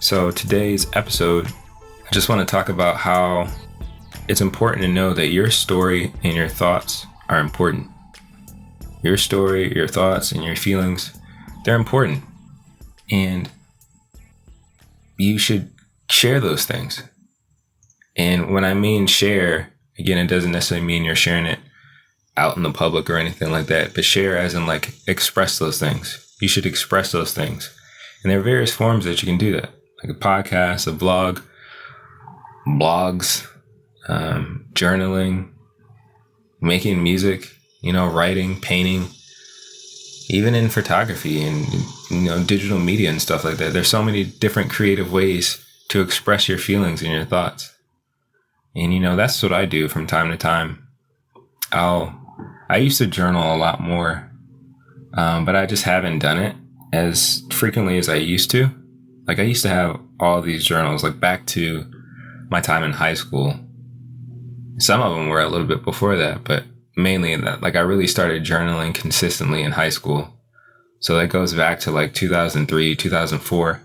So today's episode, I just want to talk about how it's important to know that your story and your thoughts are important. Your story, your thoughts, and your feelings, they're important. And you should share those things. And when I mean share, again, it doesn't necessarily mean you're sharing it out in the public or anything like that, but share as in like express those things. You should express those things. And there are various forms that you can do that, like a podcast, a blog, blogs, journaling, making music, writing, painting, even in photography and, digital media and stuff like that. There's so many different creative ways to express your feelings and your thoughts. And, that's what I do from time to time. I used to journal a lot more, but I just haven't done it as frequently as I used to. Like I used to have all these journals, like back to my time in high school. Some of them were a little bit before that, but mainly in that, like I really started journaling consistently in high school. So that goes back to like 2003, 2004.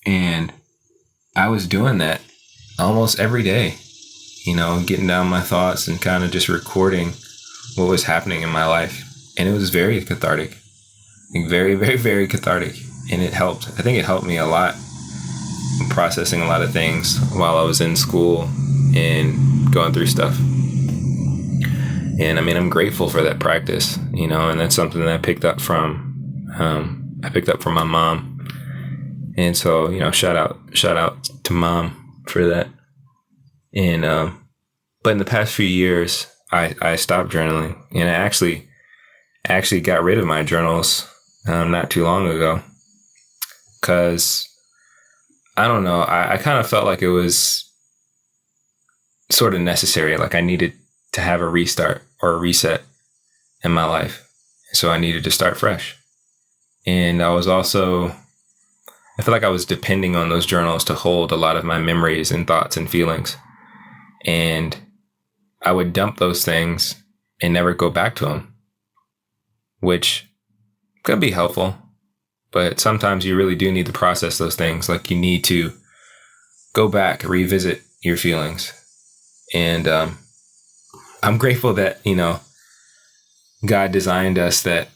And I was doing that almost every day, getting down my thoughts and kind of just recording what was happening in my life. And it was very cathartic, like very, very, very cathartic. And it helped. I think it helped me a lot in processing a lot of things while I was in school and going through stuff. And I'm grateful for that practice, and that's something that I picked up from my mom. And so, shout out to mom for that. And, but in the past few years, I stopped journaling, and I actually got rid of my journals, not too long ago, because I don't know, I kind of felt like it was sort of necessary. Like I needed to have a restart or a reset in my life. So I needed to start fresh. And I feel like I was depending on those journals to hold a lot of my memories and thoughts and feelings. And I would dump those things and never go back to them, which could be helpful. But sometimes you really do need to process those things. Like you need to go back, revisit your feelings. And I'm grateful that, God designed us, that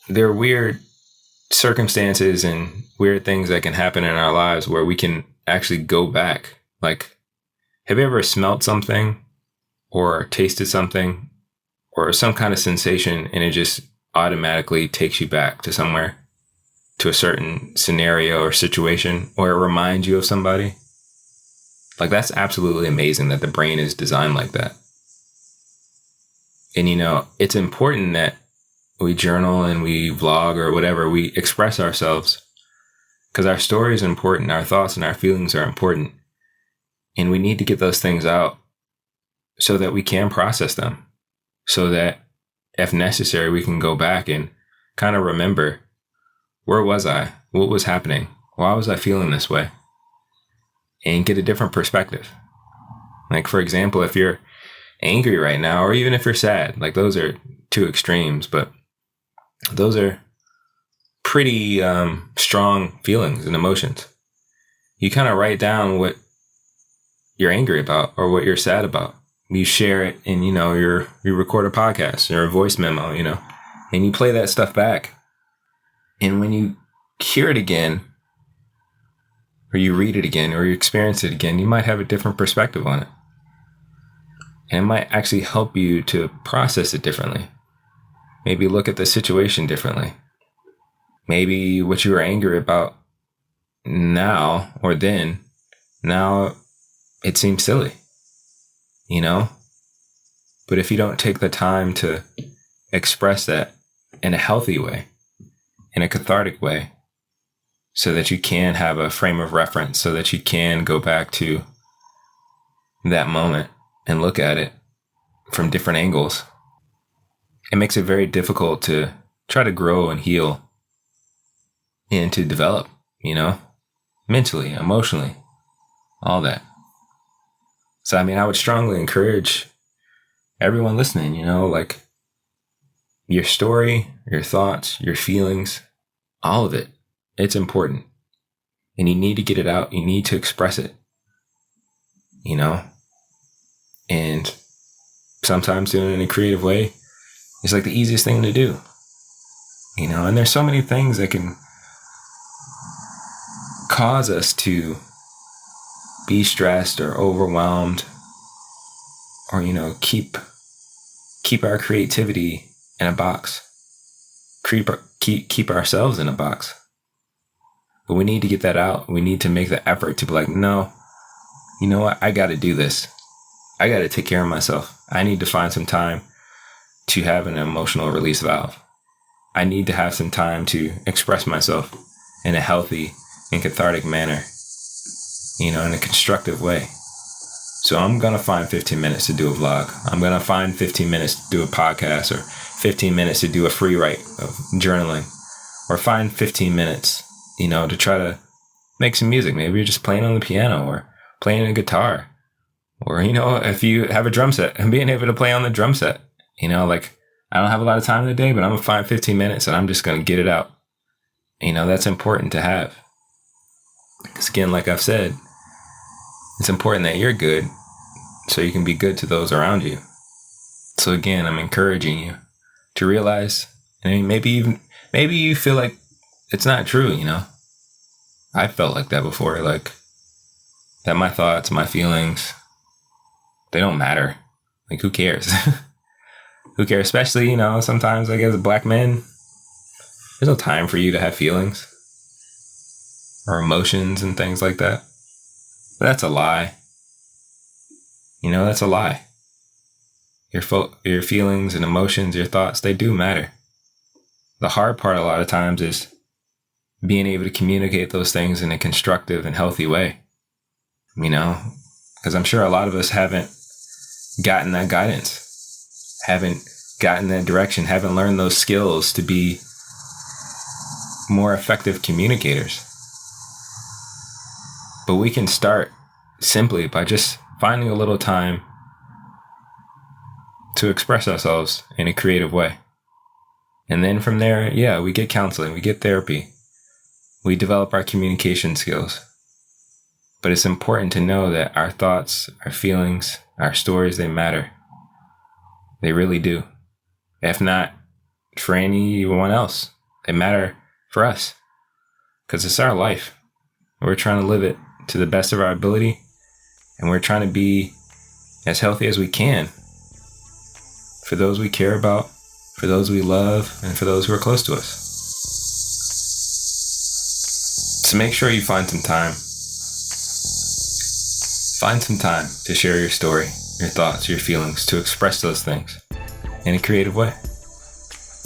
there are weird circumstances and weird things that can happen in our lives where we can actually go back. Like, have you ever smelled something or tasted something or some kind of sensation and it just automatically takes you back to somewhere, to a certain scenario or situation, or it reminds you of somebody? Like, that's absolutely amazing that the brain is designed like that. And, it's important that we journal and we vlog or whatever, we express ourselves, because our story is important. Our thoughts and our feelings are important. And we need to get those things out so that we can process them, so that if necessary, we can go back and kind of remember, where was I? What was happening? Why was I feeling this way? And get a different perspective. Like, for example, if you're angry right now, or even if you're sad, like those are two extremes, but those are pretty strong feelings and emotions. You kind of write down what you're angry about or what you're sad about. You share it and, you record a podcast or a voice memo, and you play that stuff back. And when you hear it again, or you read it again, or you experience it again, you might have a different perspective on it. And it might actually help you to process it differently. Maybe look at the situation differently. Maybe what you were angry about now or then, now it seems silly, But if you don't take the time to express that in a healthy way, in a cathartic way, so that you can have a frame of reference, so that you can go back to that moment and look at it from different angles, it makes it very difficult to try to grow and heal and to develop, mentally, emotionally, all that. So, I would strongly encourage everyone listening, like your story, your thoughts, your feelings, all of it. It's important. and you need to get it out. You need to express it, you know? And sometimes doing it in a creative way is like the easiest thing to do, you know? And there's so many things that can cause us to be stressed or overwhelmed, or, you know, keep our creativity in a box, keep ourselves in a box. But we need to get that out. We need to make the effort to be like, no, you know what? I got to do this. I got to take care of myself. I need to find some time to have an emotional release valve. I need to have some time to express myself in a healthy and cathartic manner, you know, in a constructive way. So I'm going to find 15 minutes to do a vlog. I'm going to find 15 minutes to do a podcast, or 15 minutes to do a free write of journaling, or find 15 minutes, you know, to try to make some music. Maybe you're just playing on the piano or playing a guitar, or, you know, if you have a drum set and being able to play on the drum set, you know, like I don't have a lot of time in the day, but I'm going to find 15 minutes and I'm just going to get it out. You know, that's important to have. Because again, like I've said, it's important that you're good so you can be good to those around you. So again, I'm encouraging you to realize, and maybe you feel like it's not true, you know. I felt like that before, like that my thoughts, my feelings, they don't matter. Like, who cares? Who cares? Especially, you know, sometimes, like, as a black man, there's no time for you to have feelings or emotions and things like that. But that's a lie. You know, that's a lie. Your feelings and emotions, your thoughts, they do matter. The hard part a lot of times is being able to communicate those things in a constructive and healthy way. You know, because I'm sure a lot of us haven't gotten that guidance, haven't gotten that direction, haven't learned those skills to be more effective communicators. But we can start simply by just finding a little time to express ourselves in a creative way. And then from there, yeah, we get counseling, we get therapy, we develop our communication skills. But it's important to know that our thoughts, our feelings, our stories, they matter. They really do. If not for anyone else, they matter for us. Because it's our life. We're trying to live it to the best of our ability. And we're trying to be as healthy as we can for those we care about, for those we love, and for those who are close to us. So make sure you find some time. Find some time to share your story, your thoughts, your feelings, to express those things in a creative way.